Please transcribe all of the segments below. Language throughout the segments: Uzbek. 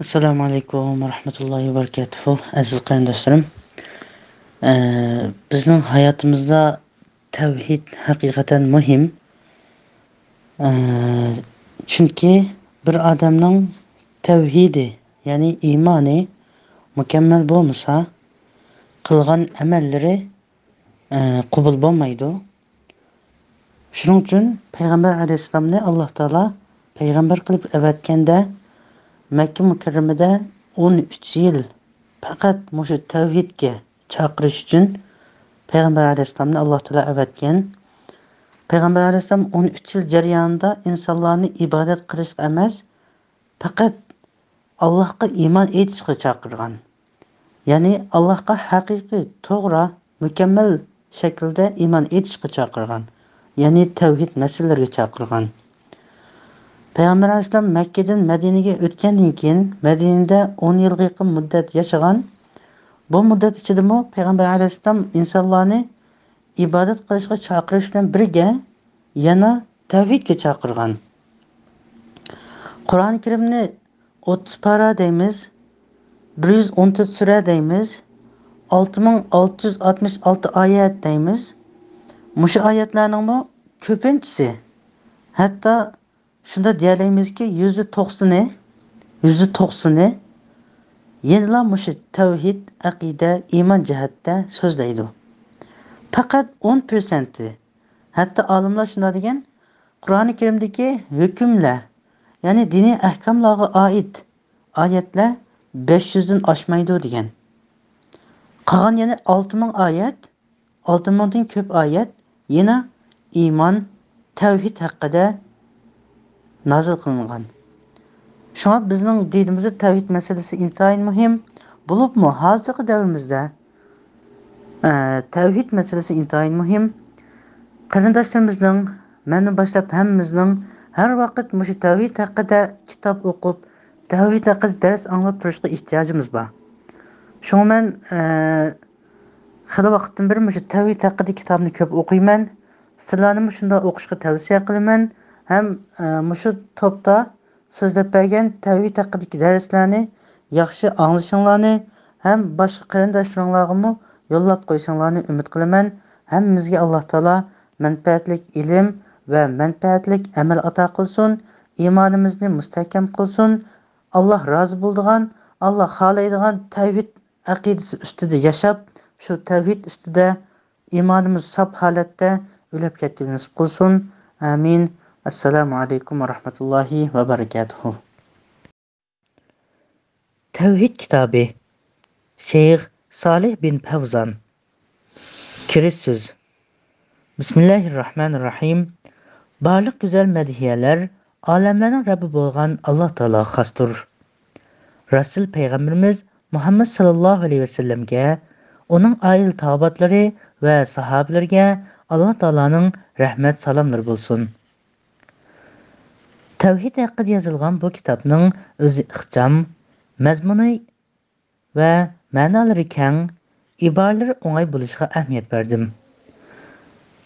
Assalamu alaikum wa rahmatullahi wa barakatuhu. Aziz qarindoshlarım, bizning hayotimizda tavhid haqiqatan muhim. Chunki bir odamning tavhidi, ya'ni iymoni mukammal bo'lmasa, qilgan amallari qabul bo'lmaydi. Shuning uchun payg'ambar alayhisalomni Alloh taolo payg'ambar qilib avatganda Makka mukarramada 13 yil faqat mushu tavhidga chaqirish uchun payg'ambar alayhisalomni Alloh taolo avatgan. Payg'ambar alayhisalom 13 yil jarayonida insonlarni ibodat qilishga emas, faqat Allohga iymon etishga chaqirgan. Ya'ni Allohga haqiqiy, to'g'ri, mukammal shaklda iymon etishga chaqirgan. Ya'ni tavhid masalalariga chaqirgan. Payg'ambar alayhisalom Makkadan Madinaga o'tgandan keyin Madinada 10 yilga yaqin muddat yashagan. Bu muddat ichida payg'ambar alayhisalom insonlarni ibodat qilishga chaqirish bilan birga yana tavhidga chaqirgan. Qur'oni Karimni 30 para deymiz, 114 sura deymiz, 6666 oyat deymiz. Mushu oyatlarning ko'pinchisi, hatto shunda deyalaymiz-ki, %90'i yana mushu tavhid, aqida, iymon jihatda so'zlaydi. Faqat 10%, hatto olimlar shunday degan, Qur'oni Karimdagi hukmlar, ya'ni diniy ahkamlarga oid oyatlar 500 dan oshmaydi degan. Qolgan yana 6000 oyat, 6000 dan ko'p oyat yana iymon, tavhid haqida nazil qilingan. Shunga bizning dinimizda tavhid masalasi intayin muhim. Bo'libmi hozirgi davrimizda tavhid masalasi intayin muhim. Qarindoshlarimizning, mendan boshlab hammamizning har vaqt mushu tavhid haqida kitob o'qib, tavhid haqida dars anglab turishga ehtiyojimiz bor. Shunga men xili vaqtdan beri mushu tavhid haqida kitobni ko'p o'qiyman. Sizlarni shunda o'qishga tavsiya qilaman. Hem mushu topda so'zlab bergan tavhid haqidagi darslarni yaxshi anglashinglarni, hem boshqa qarindoshlaringlarga yo'llab qo'yishinglarni umid qilaman. Hammamizga Alloh taolo manfaatlik ilm va manfaatlik amal ato qilsin, iymonimizni mustahkam qilsin. Alloh rozi bo'ladigan, Alloh xohlaydigan tavhid aqidasi ustida yashab, shu tavhid ustida iymonimiz sof holatda o'lib ketishni nasib qilsin. Amin. Assalomu alaykum va rahmatullohi va barakatuh. Tavhid kitobi. Sheyx Salih bin Favzon. Kirish so'z. Bismillahirrahmanirrahim. Barliq güzel mədhiyyələr aləmlərin Rəbbi bolğan Allah Taala xasdır. Rasul Peyğəmbərimiz Muhammed sallallahu aleyhi və səlləmə, onun ail tabatları və sahabelərə Allah Taala'nın rəhmət salamları bolsun. Tavhid haqqında yazılgan bu kitabning o'zi ixcham, mazmuni va ma'nolari keng, iboralari o'ng'ay bo'lishiga ahamiyat berdim.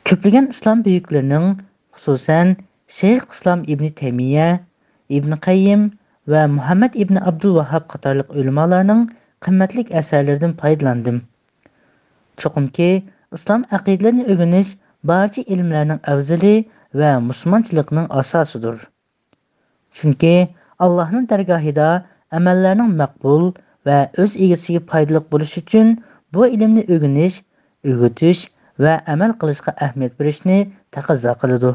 Ko'plagan islom buyuklarining, xususan Sheyx Islom ibn Taymiya, Ibn Qayyim va Muhammad ibn Abdul Vahhab qatorliq ulamolarning qimmatli asarlaridan foydalandim. Cho'qimki, islom aqidalarini o'rganish barcha ilmlarning afzali va musulmonchilikning asosidir. Chunki Allohning dargohida amallarning maqbul va o'z egasiga foydali bo'lishi uchun bu ilmni o'rganish, o'rgatish va amal qilishga ahamiyat berishni taqozo qiladi.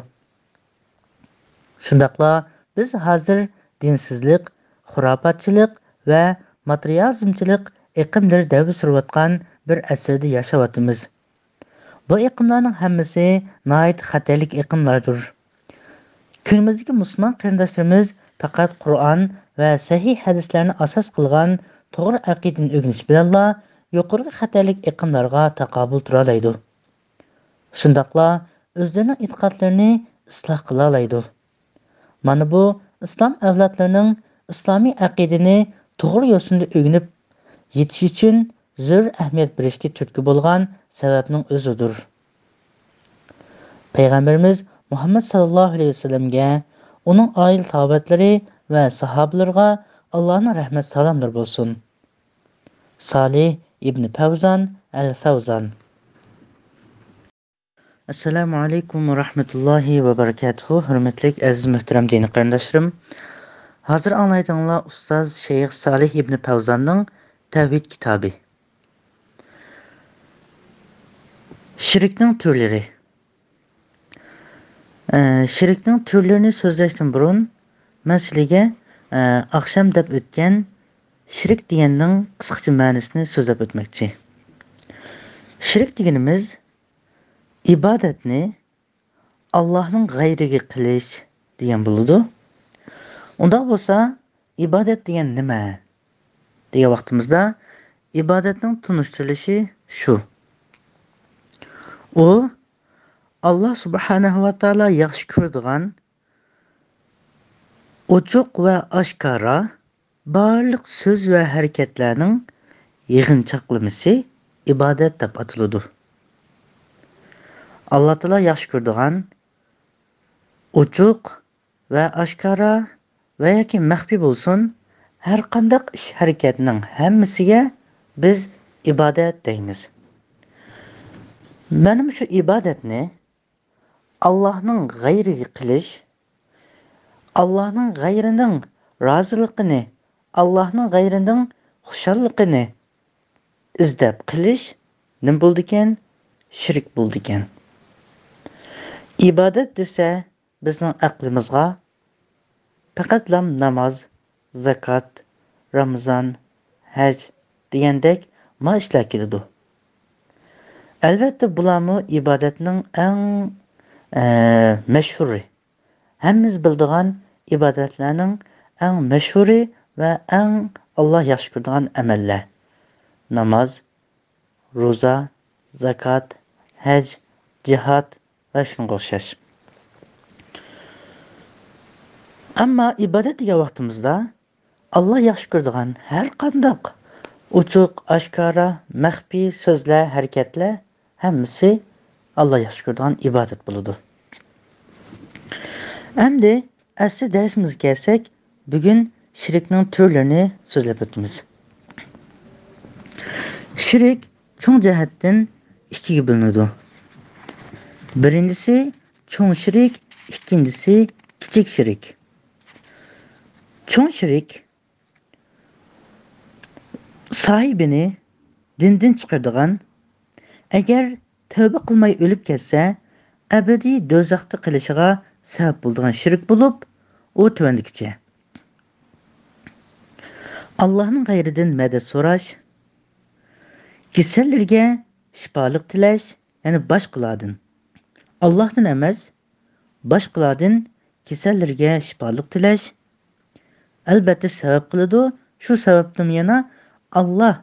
Shundaqla biz hozir dinsizlik, xurofotchilik va materializmchilik iqimlari davr surayotgan bir asrda yashayotimiz. Bu iqimlarning hammasi nihoyat xatarlik iqimlardir. Günümüzdeki Müslüman qarindoshlarimiz faqat Qur'on va sahih hadislarni asos qilgan to'g'ri aqidani o'rganish bilanla yuqorgi xatarlik iqimlarga taqobil tura oladi. Shundaqla o'zlarining e'tiqodlarini isloh qila oladi. Mana bu islom avlodlarining islomiy aqidani to'g'ri yo'sinda o'rganib yetish uchun zo'r ahamiyat berishga turtki bo'lgan sababning o'zidir. Payg'ambarimiz Muhammed sallallahu aleyhi ve sellem'ge, onun aile tabiatları ve sahabelerine Allah'ın rahmet salamdır bolsun. Salih ibn Fawzan el-Fawzan. Assalamu alaikum ve rahmetullahi ve berekatuhu. Hürmetlik aziz muhterem dini qarindaşlarım. Hazır anlaytığınla Ustaz Şeyh Salih ibn Fawzan'ın Tevhid kitabı. Şirkning türleri. Şirkning türlerini sözleştim burun. Men sizlarga akşam deb o'tgan shirk deganning qisqacha ma'nosini so'zlab o'tmoqchi. Shirk deganimiz ibodatni Allohning g'ayriga qilish degan bo'ladi. Undaq bo'lsa, ibodat degan nima? degan vaqtimizda ibodatning tunishtirilishi shu. U Allah subhanahu va taolo yaxshi ko'radigan ochiq va oshkora barliq so'z va harakatlarning yig'inchoqlamasi ibodat deb ataladi. Allah taolo yaxshi ko'radigan ochiq va oshkora va yoki maxfiy bo'lsin har qanday ish harakatning hammasiga biz ibodat deymiz. Mana shu ibodatni Allohning g'ayriga qilish, Allohning g'ayrining roziligini, Allohning g'ayrining xushalligini izlab qilish nima bo'ldi ekan? Shirk bo'ldi ekan. İbadet desa bizning aqlimizga faqatlam namoz, zakat, Ramazon, haj degandek ma ishlar keladi. Albatta bularni ibodatning eng mashhuri, hammamiz biladigan ibodatlarning eng mashhuri va eng Alloh yaxshi ko'radigan amallar. Namoz, ro'za, zakat, haj, jihad va shunga o'xshash. Ammo ibodat degan vaqtimizda Alloh yaxshi ko'radigan har qanday ochiq, oshkora, maxfiy so'zlar, harakatlar hammasi Alloh yaxshi ko'radigan ibodat bo'ladi. Endi asli darsimizga kelsak, bugun shirkning turlarini so'zlab o'tamiz. Shirk cho'ng jihatdan ikkiga bo'linadi. Birinchisi cho'ng shirk, ikkinchisi kichik shirk. Cho'ng shirk sahibini dindan chiqaradigan, agar tövbe qilmay o'lib ketsa, abadiy do'zaxda qilishiga sabab bo'ladigan shirk bo'lib, u tuvandikicha. Allohning g'ayridan madad so'rash, kasallarga shifolik tilash, ya'ni boshqalardan. Allohdan emas, boshqalardan kasallarga shifolik tilash albatta sabab qiladi. Shu sababdan yana Allah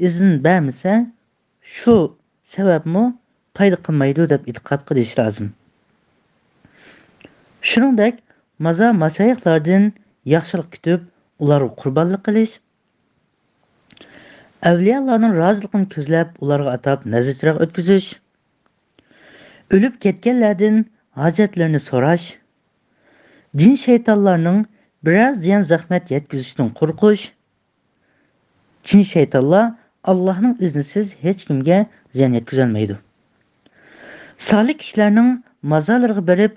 izn bermasa, shu sababmi paydo qilmaydi deb e'tiqod qilish lozim. Shuningdek, masayiqlardan yaxshilik kutib, ularga qurbonlik qilish, avliyolarning roziligini ko'zlab, ularga atab nazr o'tkazish, o'lib ketganlardan hojatlarini so'rash, jin shaytonlarning biroz ziyon zahmat yetkazishdan qo'rqish. Jin shaytonlar Allohning iznisiz hech kimga ziyon yetkazolmaydi. Solih kishilarning mazorlariga borib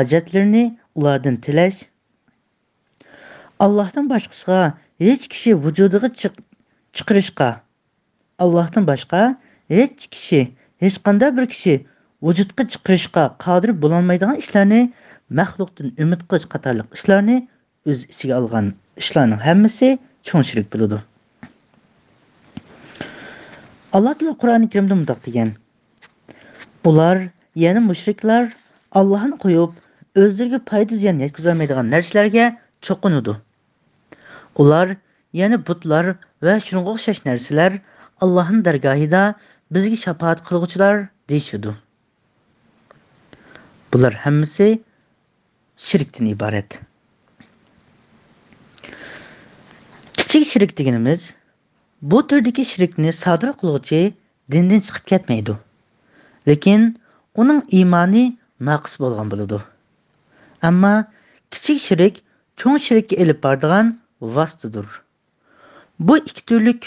hojatlarini ulardan tilash, Allohdan boshqasiga hech kishi vujudiga chiqarishga, Allohdan boshqa hech qanday bir kishi vujudga chiqarishga qodir bo'lolmaydigan ishlarni, maxluqdan umid qilish qatorliq ishlarni o'z ichiga olgan ishlarning hammasi cho'ng shirk bo'ladi. Alloh taolo Qur'oni Karimda mundaq degan: ular, ya'ni mushriklar, Allohni qo'yib o'zlariga foyda ziyon yetkazolmaydigan narsalarga cho'qinadi. Ular, ya'ni butlar va shunga o'xshash narsalar Allohning dargohida bizga shafaat qilguvchilar deyishadi. Bular hammasi shirkdan iborat. Kichik shirk deganimiz bu turdagi shirkni sodir qiluvchi dindan chiqib ketmaydi. Lekin uning iymoni naqs bo'lgan bo'ladi. Ammo kichik shirk cho'ng shirkka elib boradigan vositadir. Bu ikki turlik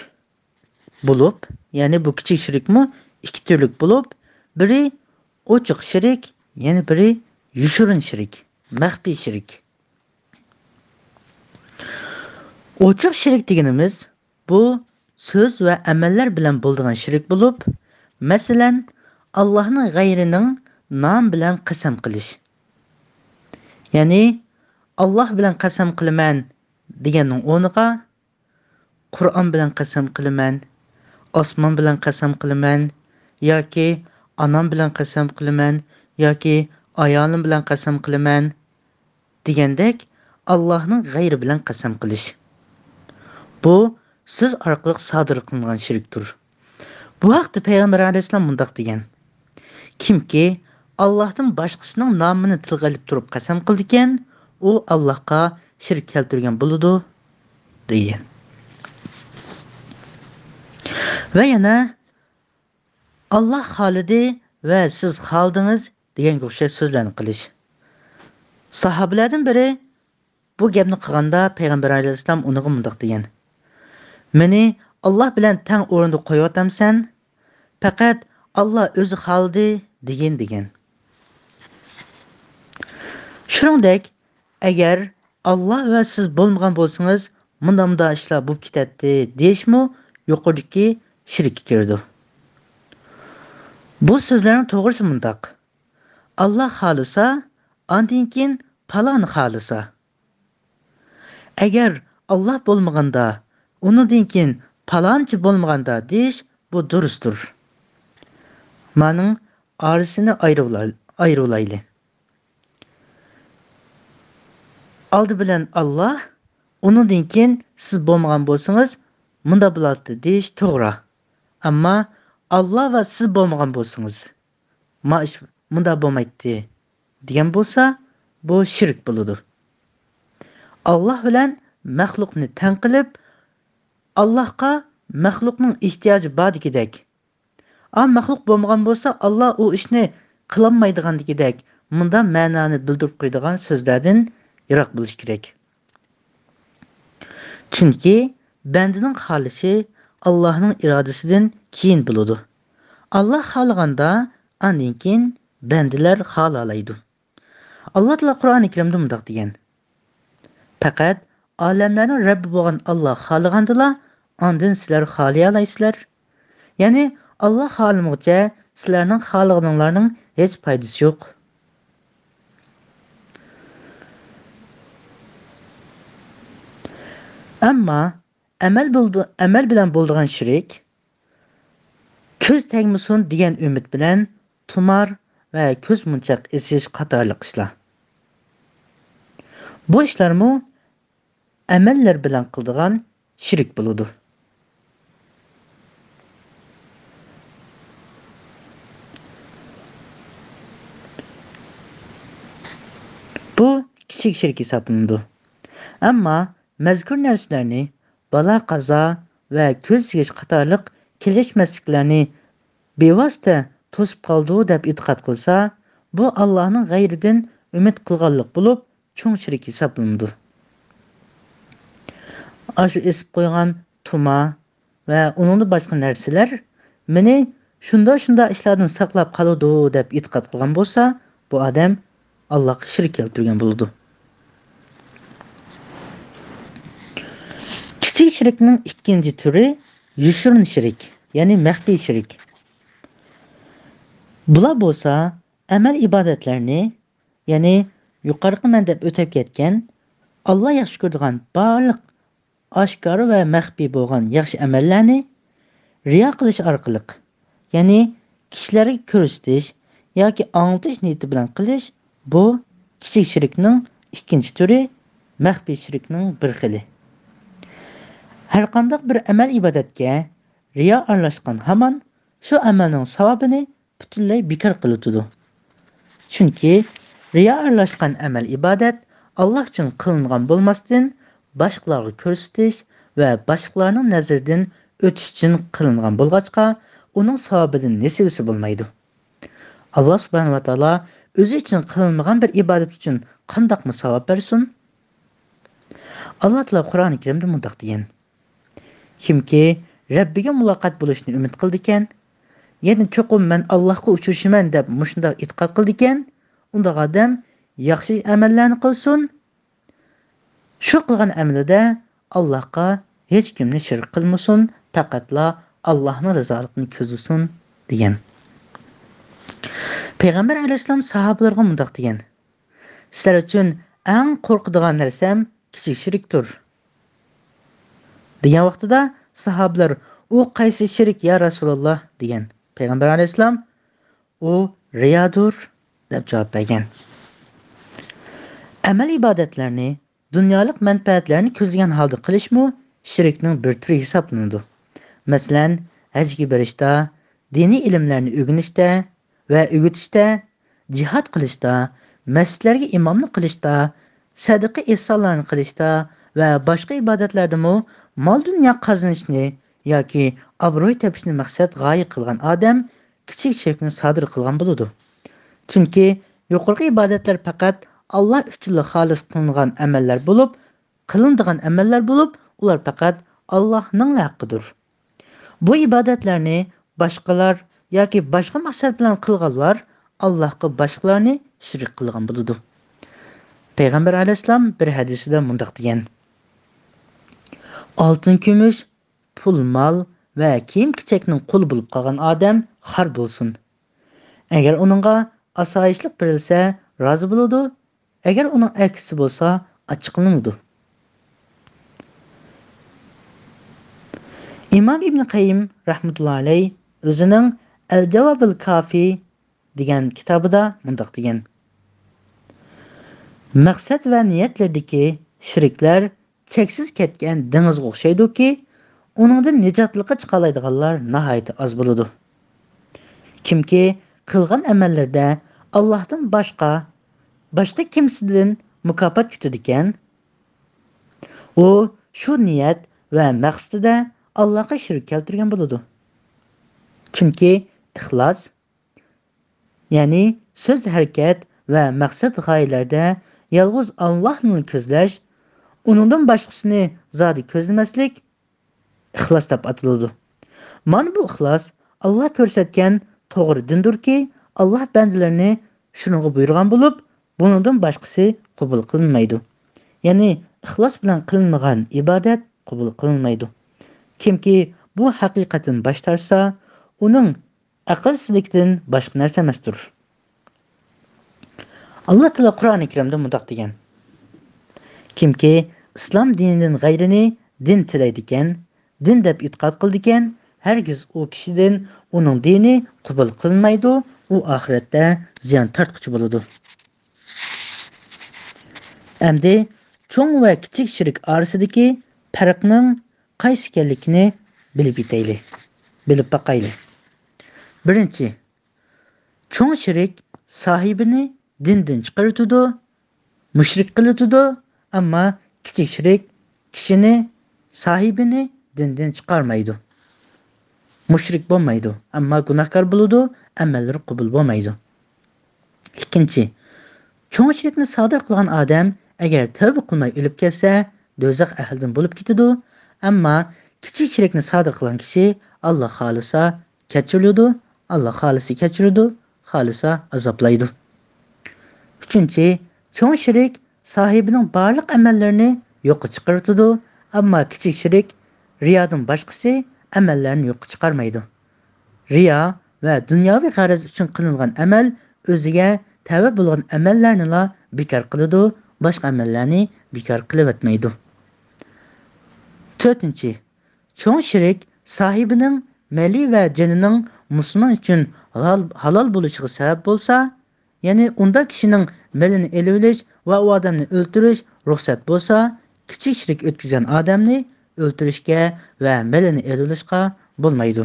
bo'lib, ya'ni bu kichik shirkmi ikki turlik bo'lib, biri ochiq shirik, yana biri yushirin shirik, maxfiy shirik. Ochiq shirik deganimiz bu so'z va amallar bilan bo'ladigan shirik bo'lib, masalan, Allohning g'ayrining nom bilan qasam qilish. Ya'ni Alloh bilan qasam qilaman deganning o'rniga Qur'on bilan qasam qilaman, osmon bilan qasam qilaman yoki onam bilan qasam qilaman yoki ayolim bilan qasam qilaman degandek Allohning g'ayri bilan qasam qilish. Bu so'z orqali sodir qilingan shirkdir. Bu haqda Payg'ambar alayhisalom mundaq degan: Kimki Allohdan boshqasining nomini tilga olib turib qasam qildi ekan, u Allohga shirk keltirgan bo'ladi degan. Va yana Alloh xolidi va siz xoldingiz deganga o'xshash so'zlarni qilish. Sahobalardan biri bu gapni qilganda Payg'ambar alayhisalom uniga mundaq degan: Meni Alloh bilan teng o'rinda qo'yayotamsan? Faqat Alloh o'zi xoldi degan. Shuningdek, agar Alloh va siz bo'lmagan bo'lsangiz, munda ishlar bo'lib ketadi deyishmi yuqoridagi shirkka kirdi. Bu so'zlarning to'g'risi mundaq: Alloh xolisa, ondan keyin falon xolisa. Agar Alloh bo'lmaganda, undan keyin falonchi bo'lmaganda deyish bu durustdir. Maning orasini ayırılaylı. Aldı bilen Allah, onundan keyin siz bo'lmagan bo'lsangiz, munda bo'ladi deyish to'g'ri. Ammo Allah va siz bo'lmagan bo'lsangiz, munda bo'lmaydi degan bo'lsa, bu shirk bo'ladi. Allah bilan maxluqni teng qilib, Allohga maxluqning ehtiyoji bor degidek. Maxluq bo'lmagan bo'lsa, Allah u ishni qilolmaydigan degidek, munda ma'noni bildirib qo'yadigan so'zlardan yiroq bo'lish kerak. Chunki bandaning xolishi Allohning irodasidan keyin bo'ladi. Allah xohlaganda, undan keyin bandalar xohlalaydi. Alloh taolo Qur'oni Karimda mundaq degan: Faqat olamlarning Rabbi bo'lgan Alloh xohlagandala, ondan sizlar xohlay olaysizlar. Ya'ni Allah xohlamaguncha sizlarning xohlaganinglarning hech foydasi yo'q. Ammo amal bilan bo'ladigan shirik ko'z tegmasin degan umid bilan tumor va ko'z munchoq esish qatorli ishlar. Bu ishlarmi amallar bilan qiladigan shirik bo'ladi. Bu kichik shirk hisoblanadi. Ammo mazkur narsalarni balo qazo va ko'z yeyish qatorliq kelishmasliklarni bevosita to'sib qoldi deb e'tiqod qilsa, bu Allohning g'ayridan umid qilganlik bo'lib, cho'ng shirk hisoblanadi. Ashu esib qo'ygan tuma va uningda boshqa narsalar meni shunda ishlardan saqlab qoladi deb e'tiqod qilgan bo'lsa, bu odam Allohga shirk keltirgan bo'ladi. Kichik shirkning ikkinchi turi yushirin shirik, ya'ni maxfiy shirik. Bular bo'lsa, amal ibodatlarni, ya'ni yuqorqi man deb o'tib ketgan Alloh yaxshi ko'radigan barliq oshkor va maxfiy bo'lgan yaxshi amallarni riyo qilish orqali, ya'ni kishilarga ko'rsatish yoki anglatish niyati bilan qilish, bu kichik shirkning ikkinchi turi, maxfiy shirkning bir xili. Har qanday bir amal ibodatga riyo aralashgan hamon shu amalning savobini butunlay bekor qiladi. Chunki riyo aralashgan amal ibodat Alloh uchun qilingan bo'lmasdan boshqalarga ko'rsatish va boshqalarning nazaridan o'tish uchun qilingan bo'lg'achqa, uning savobidan nasibasi bo'lmaydi. Alloh subhanahu va taolo o'zi uchun qilinmagan bir ibodat uchun qandoqmi savob bersin? Allah Taala Qur'oni Karimda mundaq degan: Kimki Rabbiga muloqot bo'lishni umid qildi ekan, ya'ni cho'qim men Allohga uchrashaman deb mushunda e'tiqod qildi ekan, unda odam yaxshi amallarni qilsin. Shu qilgan amalida Allohga hech kimni shirk qilmasin, faqatla Allohning rizoligini ko'zlasin degan. Payg'ambar alayhisalom sahobalarga mundaq degan: Sizlar uchun eng qo'rqadigan narsam kichik shirkdir. Degan vaqtida sahobalar u qaysi shirk ya Rasululloh degan. Payg'ambar alayhisalom u riyodur deb javob bergan. Amal ibodatlarni dunyolik manfaatlarni ko'zlagan holda qilishmi shirkning bir turi hisoblanadi. Masalan, hajga borishda, diniy ilmlarni o'rganishda va o'rgatishda, jihad qilishda, masjidlarga imomlik qilishda, sadaqa ihsonlarni qilishda va boshqa ibodatlardami mol dunyo qozonishni yoki obro'y topishni maqsad g'oya qilgan odam kichik shirkni sodir qilgan bo'ladi. Chunki yuqorqi ibodatlar faqat Alloh uchun xolis qilinadigan amallar bo'lib, ular faqat Allohning haqqidir. Bu ibodatlarni boshqalar yoki boshqa maqsad bilan qilganlar Allohga boshqalarni shirk qilgan bo'ladi. Payg'ambar alayhisalom bir hadisida mundaq degan: Oltin, kumush, pul, mol va kiyim-kechakning qul bo'lib qolgan odam xor bo'lsin. Agar uningga osoyishlik berilsa, rozi bo'ladi. Agar uning aksi bo'lsa, achchiqlanadi. İmam İbn Qayyim rahmetullah alayh o'zining Al-Javobil Kafi degan kitobida mundaq degan: Maqsad va niyatlardagi shirklar cheksiz ketgan dengizga o'xshaydi-ki, uningdan nijotlikqa chiqa oladiganlar nihoyatda oz bo'ladi. Kimki qilgan amallarda Allohdan boshqa kimsadan mukofot kutadi ekan, u shu niyat va maqsadida Allohga shirk keltirgan bo'ladi. Chunki ixlos, ya'ni so'z, harakat va maqsad g'oyalarda yolg'iz Allohni ko'zlash, uningdan boshqasini zodi ko'zlamaslik ixlos deb ataladi. Mana bu ixlos Alloh ko'rsatgan to'g'ri dindirki, Alloh bandalarini shunga buyurgan bo'lib, buningdan boshqasi qabul qilinmaydi. Ya'ni ixlos bilan qilinmagan ibodat qabul qilinmaydi. Kimki bu haqiqatdan bosh tortsa, uning aqlsizlikdan boshqa narsa emasdir. Alloh taolo Qur'oni Karimda mundaq degan: Kimki islom dinidan g'ayrini din tilaydigan, din deb e'tiqod qildigan, hargiz u kishidan uning dini qabul qilinmaydi, u oxiratda ziyon tortquchi bo'ladi. Endi cho'ng va kichik shirk orasidagi farqning qaysi ekanligini bilib baqaylik. Birinchi, cho'ng shirk sohibini dindan chiqaradi, mushrik qiladi, ammo kichik shirk sohibini dindan chiqarmaydi. Mushrik bo'lmaydi, ammo gunohkor bo'ladi, amallari qabul bo'lmaydi. Ikkinchi, cho'ng shirkni sodir qilgan odam agar tavba qilmay o'lib ketsa, do'zax ahlidan bo'lib ketadi, ammo kichik shirkni sodir qilgan kishi Alloh xolisa kechiradi, Alloh xolisi kechiradi, xolisa azoblaydi. Uchinchi, cho'ng shirk sohibining barliq amallarini yo'qqa chiqaradi, ammo kichik shirk riyodan boshqasi amallarni yo'qqa chiqarmaydi. Riyo va dunyoviy g'araz uchun qilingan amal o'ziga tavba bo'lgan amallarni bekor qiladi, boshqa amallarni bekor qilib o'tmaydi. To'rtinchi, cho'ng shirk sohibining mali va jonining musulmon uchun halol bo'lishiga sabab bo'lsa, ya'ni unda kishining malini elib olish va u odamni o'ldirish ruxsat bo'lsa, kichik shirk o'tkazgan odamni o'ldirishga va malini elib olishga bo'lmaydi.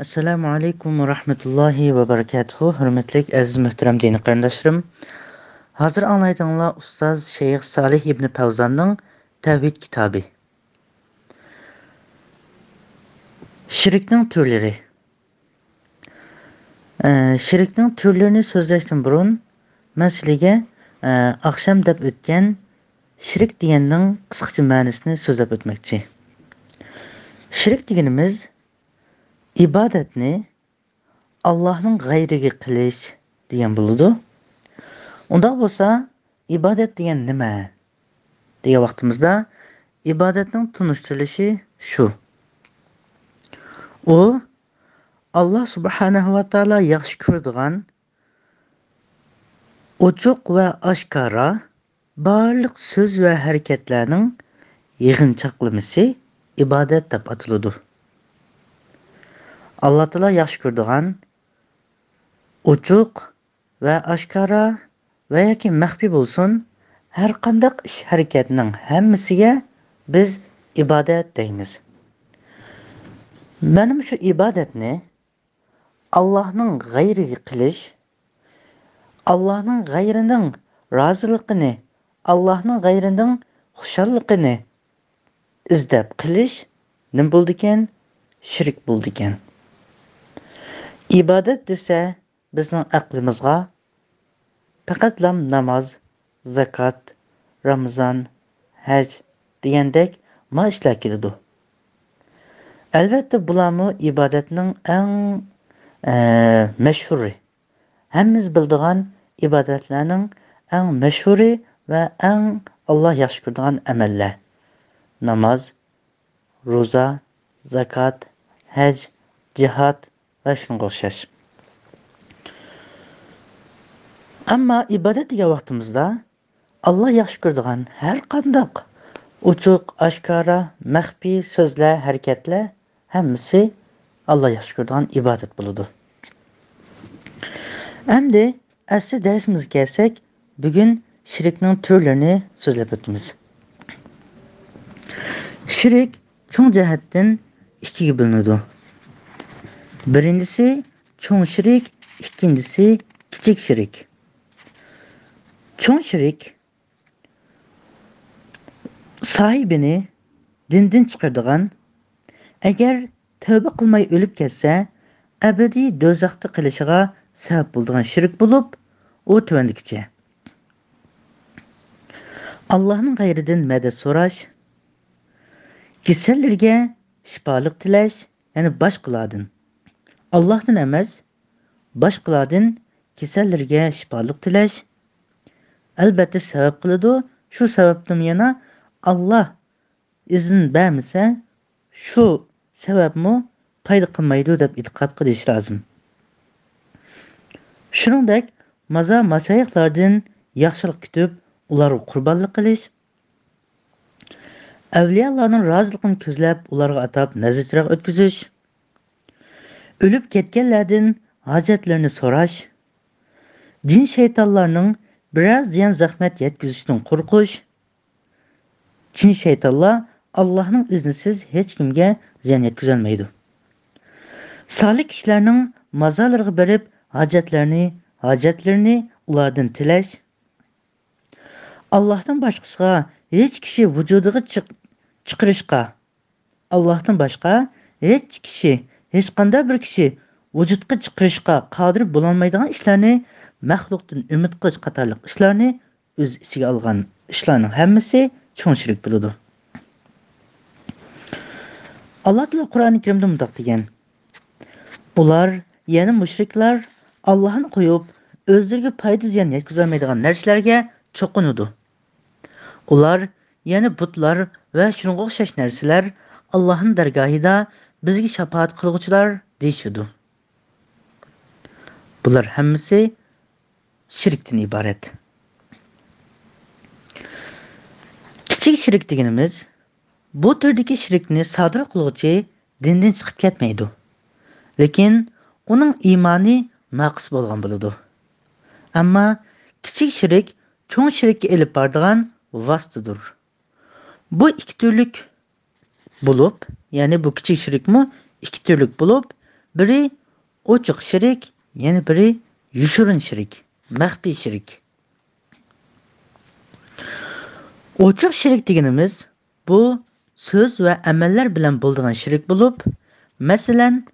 Assalomu alaykum va rahmatullohi va barakatuh. Hurmatli aziz muhtaram diniy qarindoshlarim. Hozir anglaydiganlar ustoz Shayx Solih ibn Fawzonning Tavhid kitobi. Shirkning turlari. Shirkning turlarini so'zlashdan burun men sizlarga akşam deb o'tgan shirk deganning qisqacha ma'nosini so'zlab o'tmoqchi. Shirk deganimiz ibodatni Allohning g'ayriga qilish degan bo'ladi. Undaq bo'lsa, ibodat degan nima? degan vaqtimizda ibodatning tunishtirilishi shu. U Allah subhanahu va taolo yaxshi ko'radigan ochiq va oshkora barliq so'z va harakatlarning yig'inchoqlamasi ibodat deb ataladi. Alloh taolo yaxshi ko'radigan ochiq va oshkora va yoki maxfiy bo'lsin har qanday ish harakatning hammasiga biz ibodat deymiz. Mana shu ibodatni Allohning g'ayriga qilish, Allohning g'ayrining roziligini, Allohning g'ayrining xushalligini izlab qilish nima bo'ldi ekan? Shirk bo'ldi ekan. Ibodat desa bizning aqlimizga faqat namoz, zakot, Ramazon, haj degandek ma ishlar keladi. Albatta bularni ibodatning eng mashhuri, hammamiz biladigan ibodatlarning eng mashhuri va eng Alloh yaxshi ko'radigan amallar. Namoz, ro'za, zakot, haj, jihad va shunga o'xshash. Ammo ibodat degan vaqtimizda Alloh yaxshi ko'radigan har qanday ochiq, oshkora, maxfiy so'zlar, harakatlar hammasi Alloh yaxshi ko'radigan ibodat bo'ladi. Endi asli darsimizga kelsak, bugun shirkning turlarini so'zlab o'tamiz. Shirk cho'ng jihatdan ikkiga bo'linadi. Birinchisi cho'ng shirk, ikkinchisi kichik shirk. Cho'ng shirk sahibini dindan chiqaradigan, agar tövbe qilmay o'lib ketsa, abadiy do'zaxda qilishiga sabab bo'ladigan shirk bo'lib, u tuvandikicha. Allohning g'ayridan madad so'rash, kasallarga shifolik tilash, ya'ni boshqalardan. Allohdan emas, boshqalardan kasallarga shifolik tilash albatta sabab qiladi. Shu sababdan yana Allah izn bermasa, shu sababmi paydo qilmaydi deb e'tiqod qilish lozim. Shuningdek, masayiqlardan yaxshilik kutib, ularga qurbonlik qilish, avliyolarning roziligini ko'zlab, ularga atab nazr o'tkazish, o'lib ketganlardan hojatlarini so'rash, jin shaytonlarning biroz ziyon zahmat yetkazishdan qo'rqish. Jin shaytonlar Allohning iznisiz hech kimga ziyon yetkazolmaydi. Solih kishilarning mazorlariga borib hojatlarini ulardan tilash, Allohdan boshqasiga hech kishi vujudiga chiqarishga, Allohdan boshqa hech qanday bir kishi vujudga chiqarishga qodir bo'lolmaydigan ishlarni, maxluqdan umid qilish qatorliq ishlarni o'z ichiga olgan ishlarning hammasi cho'ng shirk bo'ladi. Alloh taolo Qur'oni Karimda mundaq degan: ular, ya'ni mushriklar, Allohni qo'yib o'zlariga foyda ziyon yetkazolmaydigan narsalarga cho'qinadi. Ular, ya'ni butlar va shunga o'xshash narsalar Allohning dargohida bizga shafaat qilguvchilar deyishadi. Bular hammasi shirkdan iborat. Kichik shirk deganimiz bu turdagi shirkni sodir qiluvchi dindan chiqib ketmaydi. Lekin uning iymoni naqs bo'lgan bo'ladi. Ammo kichik shirk cho'ng shirkka elib boradigan vositadir. Bu ikki turlik bo'lib, ya'ni bu kichik shirkmi ikki turlik bo'lib, biri ochiq shirk, ya'ni biri yushurin shirk, maxfiy shirk. Ochiq shirk deganimiz bu so'z va amallar bilan bo'ladigan shirk bo'lib, masalan,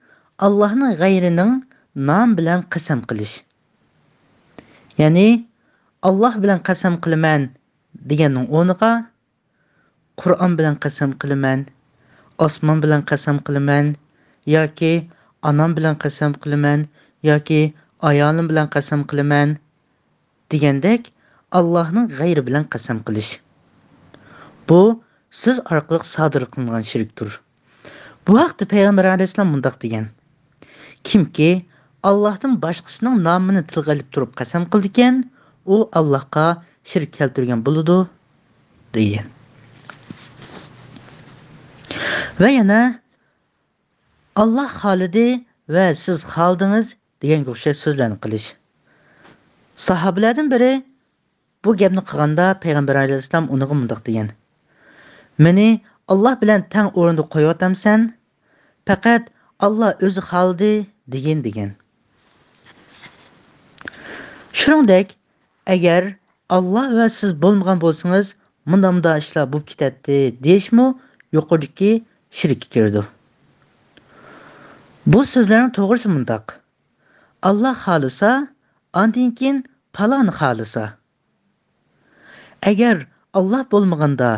Allohning g'ayrining nom bilan qasam qilish. Ya'ni Alloh bilan qasam qilaman deganning o'rniga Qur'on bilan qasam qilaman, osmon bilan qasam qilaman yoki onam bilan qasam qilaman yoki ayolim bilan qasam qilaman degandek Allohning g'ayri bilan qasam qilish. Bu so'z orqali sodir qilingan shirkdir. Bu haqda Payg'ambar alayhisalom mundaq degan: Kimki Allohdan boshqasining nomini tilga olib turib qasam qildi ekan, u Allohga shirk keltirgan bo'ladi degan. Va yana Alloh xolidi va siz xoldingiz deganga o'xshash so'zlarni qilish. Sahobalardan biri bu gapni qilganda Payg'ambar alayhisalom uniga mundaq degan: Meni Alloh bilan teng o'rinda qo'yayotamsan? Faqat Alloh o'zi xoldi degan. Shuningdek, agar Alloh va siz bo'lmagan bo'lsangiz, munda ishlar bo'lib ketadi deyishmi yuqoridagi shirkka kirdi. Bu so'zlarning to'g'risi mundaq: Alloh xolisa, ondan keyin falon xolisa. Agar Alloh bo'lmaganda,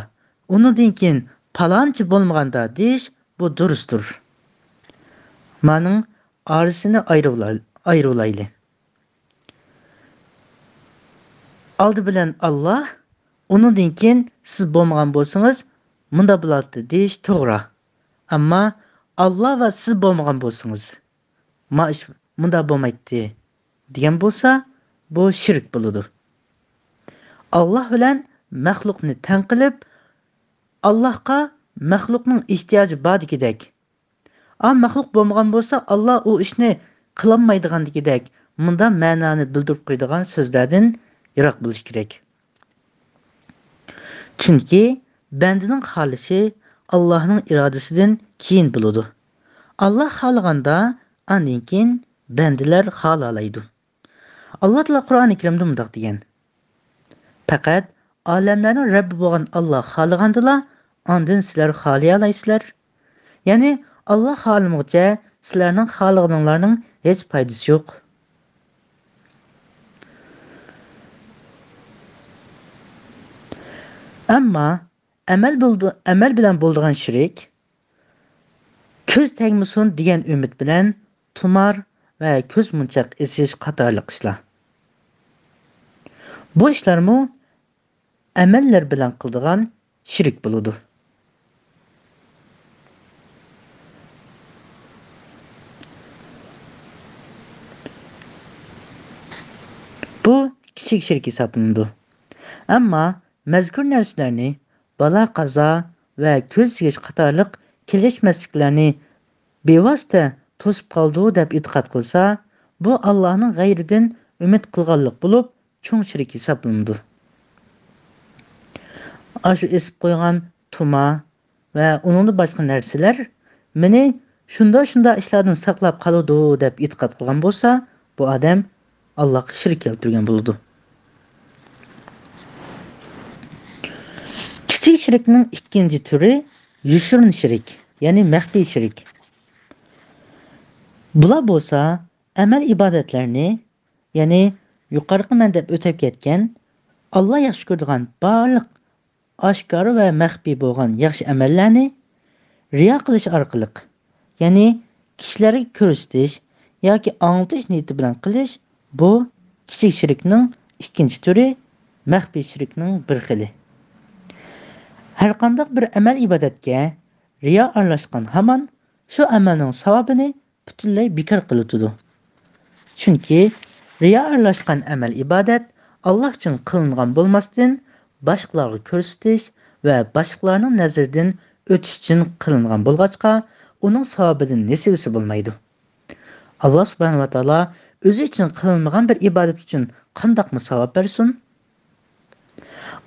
undan keyin falonchi bo'lmaganda deyish bu durustdir. Maning orasini ayırılaylı. Aldı bilen Allah, onundan keyin siz bo'lmagan bo'lsangiz, munda bo'ladi deyish to'g'ri. Ammo Allah va siz bo'lmagan bo'lsangiz, munda bo'lmaydi degan bo'lsa, bu shirk bo'ladi. Allah bilan maxluqni teng qilib, Allohga maxluqning ehtiyoji bor degidek. Maxluq bo'lmagan bo'lsa, Allah u ishni qilolmaydigan degidek, munda ma'noni bildirib qo'yadigan so'zlardan yiroq bo'lish kerak. Chunki bandaning xolishi Allohning irodasidan keyin bo'ladi. Allah xohlaganda, undan keyin bandalar xohlalaydi. Alloh taolo Qur'oni Karimda mundaq degan: Faqat olamlarning Rabbi bo'lgan Alloh xohlagandala, ondan sizlar xohlay olaysizlar. Ya'ni Allah xohlamaguncha sizlarning xohlaganinglarning hech foydasi yo'q. Ammo amal bilan bo'ladigan shirik ko'z tegmasin degan umid bilan tumor va ko'z munchoq esish qatorli ishlar. Bu ishlarmi amallar bilan qiladigan shirik bo'ladi. Bu kichik shirk hisoblanadi. Ammo mazkur narsalarni balo qazo va ko'z yeyish qatorliq kelishmasliklarni bevosita to'sib qoldi deb e'tiqod qilsa, bu Allohning g'ayridan umid qilganlik bo'lib, cho'ng shirk hisoblanadi. Ashu esib qo'ygan tuma va uningdan boshqa narsalar meni shunda ishlardan saqlab qoladi deb e'tiqod qilgan bo'lsa, bu odam Allohga shirk keltirgan bo'ladi. Kichik shirkning ikkinchi turi yushirin shirk, ya'ni maxfiy shirk. Bular bo'lsa, amal ibodatlarni, ya'ni yuqorqi mandab o'tib ketgan Alloh yaxshi ko'radigan barliq oshkor va maxfiy bo'lgan yaxshi amallarni riyo qilish orqali, ya'ni kishilarga ko'rsatish yoki anglatish niyati bilan qilish, bu kichik shirkning ikkinchi turi, maxfiy shirkning bir xili. Har qanday bir amal ibodatga riyo aralashgan hamon shu amalning savobini butunlay bekor qiladi. Chunki riyo aralashgan amal ibodat Alloh uchun qilingan bo'lmasdan boshqalarga ko'rsatish va boshqalarning nazaridan o'tish uchun qilingan bo'lg'achqa, uning savobidan nasibasi bo'lmaydi. Alloh subhanahu va taolo o'zi uchun qilinmagan bir ibodat uchun qandoqmi savob bersin?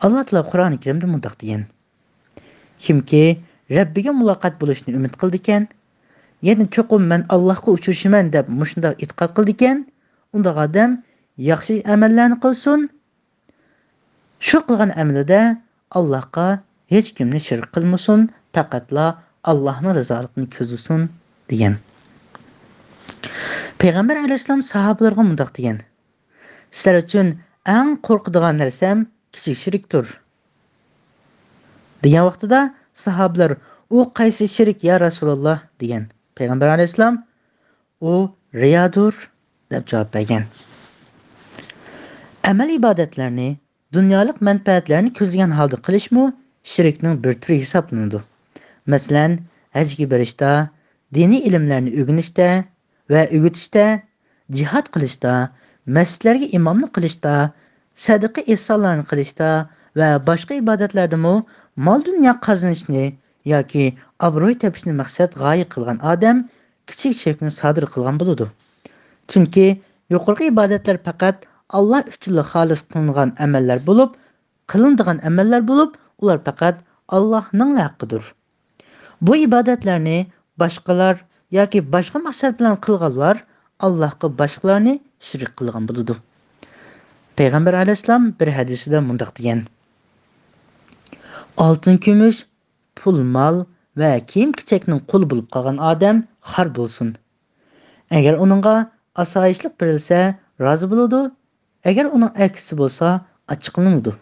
Alloh taolo Qur'oni Karimda mundaq degan: Kimki Rabbiga muloqot bo'lishni umid qildi ekan, ya'ni cho'qim men Allohga uchrashaman deb mushundaq e'tiqod qildi ekan, unda odam yaxshi amallarni qilsin. Shu qilgan amalida Allohga hech kimni shirk qilmasin, faqatla Allohning rizoligini ko'zlasin degan. Payg'ambar alayhisalom sahobalarga mundaq degan: Sizlar uchun eng qo'rqadigan narsam kichik shirkdir degan vaqtida sahobalar u qaysi shirik ya rasululloh degan. Payg'ambar alayhissalom u riyodur deb javob bergan. Amal ibodatlarni dunyolik manfaatlarni ko'zlagan holda qilishmi shirkning bir turi hisoblanadi. Masalan, hajga borishda, diniy ilmlarni o'rganishda va o'rgatishda, jihad qilishda, masjidlarga imomlik qilishda, sadaqa ehsonlarni qilishda va boshqa ibodatlardami mol dunyo qozonishni yoki obro'y topishni maqsad g'oya qilgan odam kichik shirkni sodir qilgan bo'ladi. Chunki yuqorqi ibodatlar faqat Allah uchun xolis qilinadigan amallar bo'lib, ular faqat Allohning haqqidir. Bu ibodatlarni boshqalar yoki boshqa maqsad bilan qilganlar Allohga boshqalarni shirk qilgan bo'ladi. Payg'ambar alayhissalom bir hadisida mundaq degan: Oltin, kumush, pul, mol va kiyim-kechakning qul bo'lib qolgan odam xor bo'lsin. Agar uningga asoyishlik berilsa, rozi bo'ladi. Agar uning aksi bo'lsa, achchiqlanadi.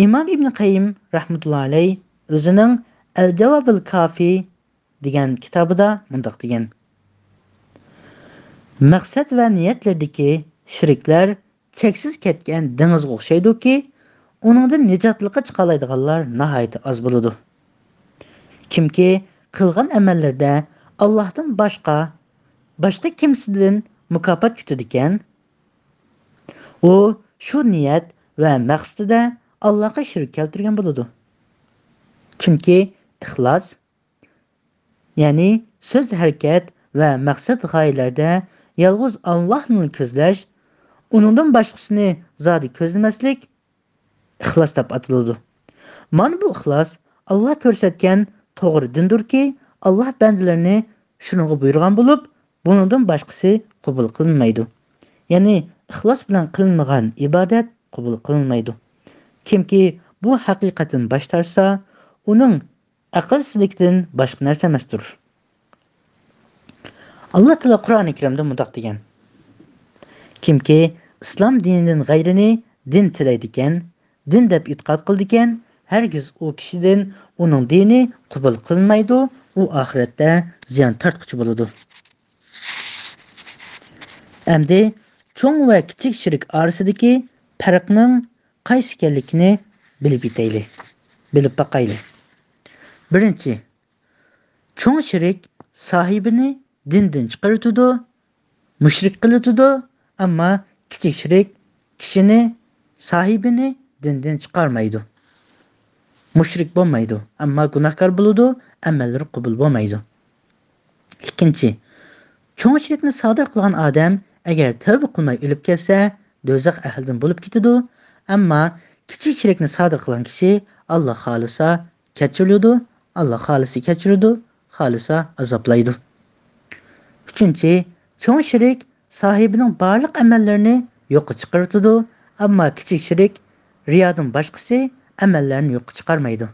İmam İbn Qayyim rahmetullah alayh o'zining Al-Javobil Kafi degan kitobida mundaq degan: Maqsad va niyatlardagi shirklar cheksiz ketgan dengizga o'xshaydi-ki, uningdan nijotlikqa chiqa oladiganlar nihoyat oz bo'ladi. Kimki qilgan amallarda Allohdan boshqa kimsadan mukofot kutadi ekan, u shu niyat va maqsadida Allohga shirk keltirgan bo'ladi. Chunki ixlos, ya'ni so'z, harakat va maqsad g'oyalarda yolg'iz Allohni ko'zlash, uningdan boshqasini zodi ko'zlamaslik ixlos deb ataladi. Mana bu ixlos Alloh ko'rsatgan to'g'ri dindirki, Alloh bandalarini shunga buyurgan bo'lib, buningdan boshqasi qabul qilinmaydi. Ya'ni ixlos bilan qilinmagan ibodat qabul qilinmaydi. Kimki bu haqiqatdan bosh tortsa, uning aqlsizlikdan boshqa narsa emasdir. Alloh taolo Qur'oni Karimda mundaq degan: Kimki islom dinidan g'ayrini din tilaydigan, din deb e'tiqod qildigan, hargiz u kishidan uning dini qabul qilinmaydi, u oxiratda ziyon tortquchi bo'ladi. Endi cho'ng va kichik shirk orasidagi farqning qaysi ekanligini bilib baqaylik. Birinchi, cho'ng shirk sohibini dindan chiqaradi, mushrik qiladi, ammo kichik shirk sohibini dindan chiqarmaydi. Mushrik bo'lmaydi, ammo gunohkor bo'ladi, amallari qabul bo'lmaydi. Ikkinchi, cho'ng shirkni sodir qilgan odam agar tavba qilmay o'lib ketsa, do'zax ahlidan bo'lib ketadi, ammo kichik shirkni sodir qilgan kishi Alloh xolisa kechiradi, Alloh xolisi kechiradi, xolisa azoblaydi. Uchinchi, cho'ng shirk sohibining barliq amallarini yo'qqa chiqaradi, ammo kichik shirk riyodan boshqasi amallarni yo'qqa chiqarmaydi.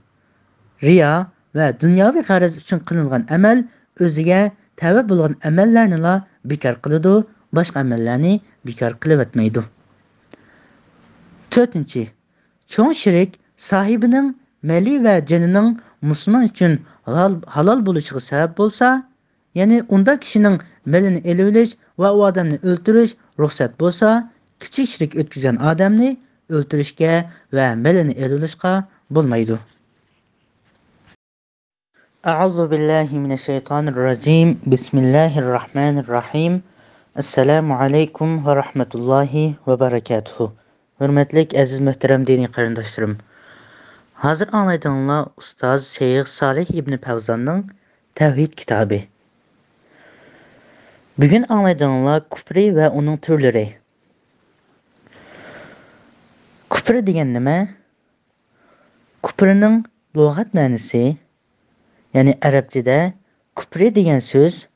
Riyo va dunyoviy g'araz uchun qilingan amal o'ziga tavba bo'lgan amallarni bekor qiladi, boshqa amallarni bekor qilib o'tmaydi. To'rtinchi, cho'ng shirk sohibining mali va jonining musulmon uchun halol bo'lishiga sabab bo'lsa, ya'ni unda kishining malini elib olish va u odamni o'ldirish ruxsat bo'lsa, kichik shirk o'tkazgan odamni o'ldirishga va malini elib olishga bo'lmaydi. A'udhu billahi mineşşeytanirracim. Bismillahirrahmanirrahim. Assalamu alaykum va rahmatullohi va barakatuhu. Hurmatli aziz muhtaram diniy qarindoshlarim. Hozir anglaydiganlar ustoz Sheyx Solih ibn Fawzonning Tavhid kitobi. Bugun anglaydiganlar kufri va uning turlari. Kufr degan nima? Kufrning lug'at ma'nosi, ya'ni arabchada kufri degan so'z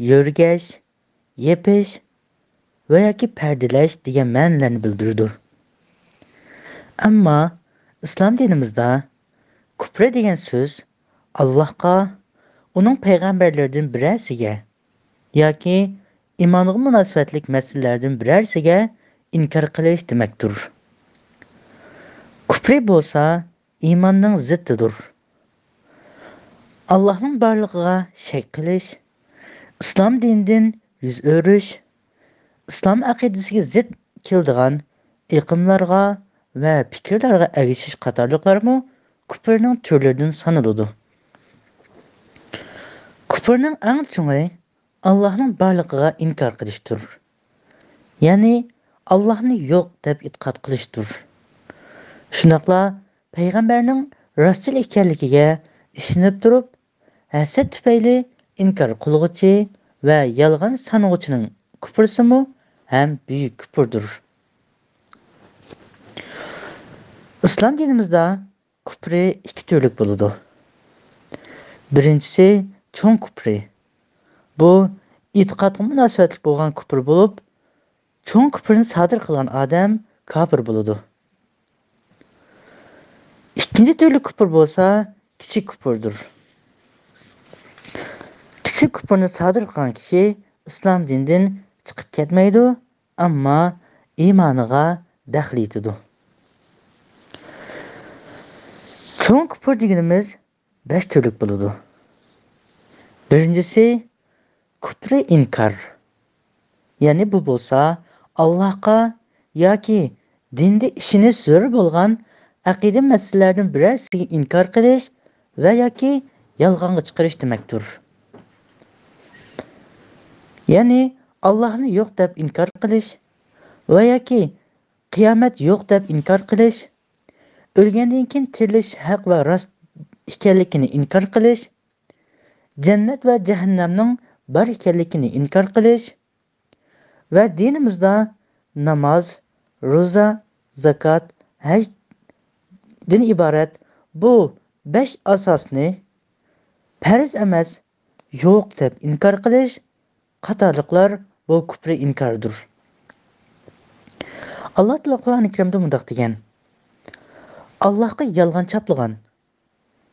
yo'rgash, yepish va yoki pardalash degan ma'nolarni bildiradi. Ammo islom dinimizda kufr degan so'z Allohga, uning payg'ambarlaridan birasiga yoki imonga munosabatlik masalalardan birarsiga inkor qilish demakdir. Kufri bo'lsa iymonning ziddidir. Allohning borligiga shak qilish, islom dinidan yuz o'rish, islom aqidasiga zid keladigan iqimlarga va fikrlarga ergashish qatorliqlarmi kufrning turlaridan sanaladi. Kufrning eng cho'ngi Allohning borligiga inkor qilishdir. Ya'ni Allohni yo'q deb e'tiqod qilishdir. Shunaqla payg'ambarning rostchil ekanligiga ishonib turib, hasad tufayli inkor qilg'uchi va yolg'on sanag'uchining kufrsimi ham buyuk kufrdir. İslam dinimizde kufri iki türlük buludu. Birincisi çoğun kufri. Bu itiqadga münasebetlik bo'lgan kufr bo'lib, çoğun kufrini sadir qilgan odam kafir buludu. İkinci türlü kufr bo'lsa, kichik kufrdir. Kichik kufrni sadir qilgan kishi islom dinidan chiqib ketmaydi, ammo iymoniga daxl yetadi. Çoğun kufr deganimiz 5 türlük buludu. Birincisi kufri inkar. Yani bu bo'lsa Allohga yoki dinda ishinish zo'r bo'lgan aqida masalalardan birarsiga inkor qilish va yoki yolg'onga chiqarish demakdir. Ya'ni Allohni yo'q deb inkor qilish va yoki qiyomat yo'q deb inkor qilish, o'lgandan keyin tirilish haq va rost ekanligini inkor qilish, jannat va jahannamning bor ekanligini inkor qilish va dinimizda namoz, ro'za, zakot, hajdan iborat bu 5 asosni farz emas, yo'q deb inkor qilish qatorliqlar bu kufri inkordir. Alloh taolo Qur'oni Karimda mundaq degan: Allohga yolg'on chaplagan,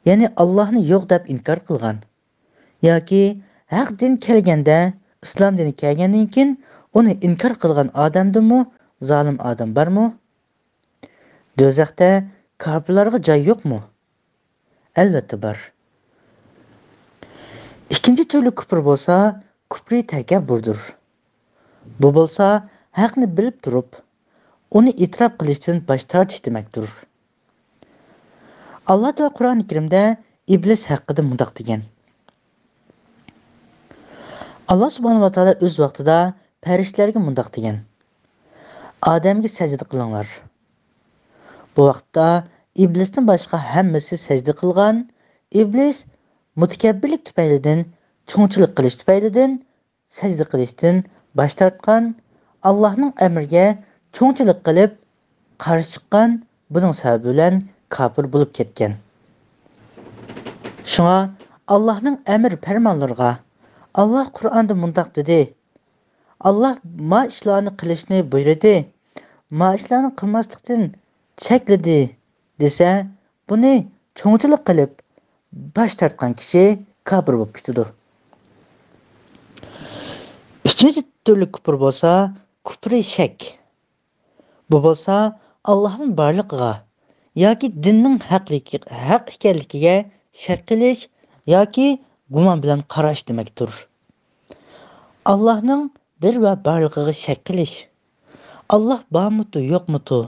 ya'ni Allohni yo'q deb inkor qilgan yoki haq din kelganda, islom dini kelgandan keyin uni inkor qilgan odamdimi zolim odam bormi? Do'zaxda kofirlarga joy yo'qmi? Albatta bor. İkinci türlü kufr bo'lsa, kufri takabburdir. Bu bo'lsa, haqni bilib turib, uni e'tirof qilishdan bosh tortish demakdir. Alloh taolo Qur'oni Karimda iblis haqida mundaq degan: Allah subhanahu wa ta'ala o'z vaqtida farishtalarga mundaq degan: Odamga sajda qilinglar. Bu vaqtda iblisdan boshqa hammasi sajda qilgan. İblis mutakabbirlik tufaylidan, cho'ngchilik qilish tufaylidan sajda qilishdan bosh tortgan, Allohning amriga cho'ngchilik qilib qarshi chiqqan, buning sababi bilan kafir bo'lib ketgan. Shunga Allohning amr farmonlariga Allah Qur'onda mundaq dedi: Allah ma ishlarni qilishni buyurdi, ma ishlarni qilmaslikdan chekladi desa, buni cho'ngchilik qilib bosh tortgan kishi kafir bo'lib ketadi. Üçüncü türlü kufr bo'lsa, kufri shak. Bu bo'lsa, Allohning borligiga yoki dinning haq ekanligiga shak qilish yoki gumon bilan qarash demakdir. Allohning bir va borligiga shak qilish. Alloh bormi-tu, yo'qmi-tu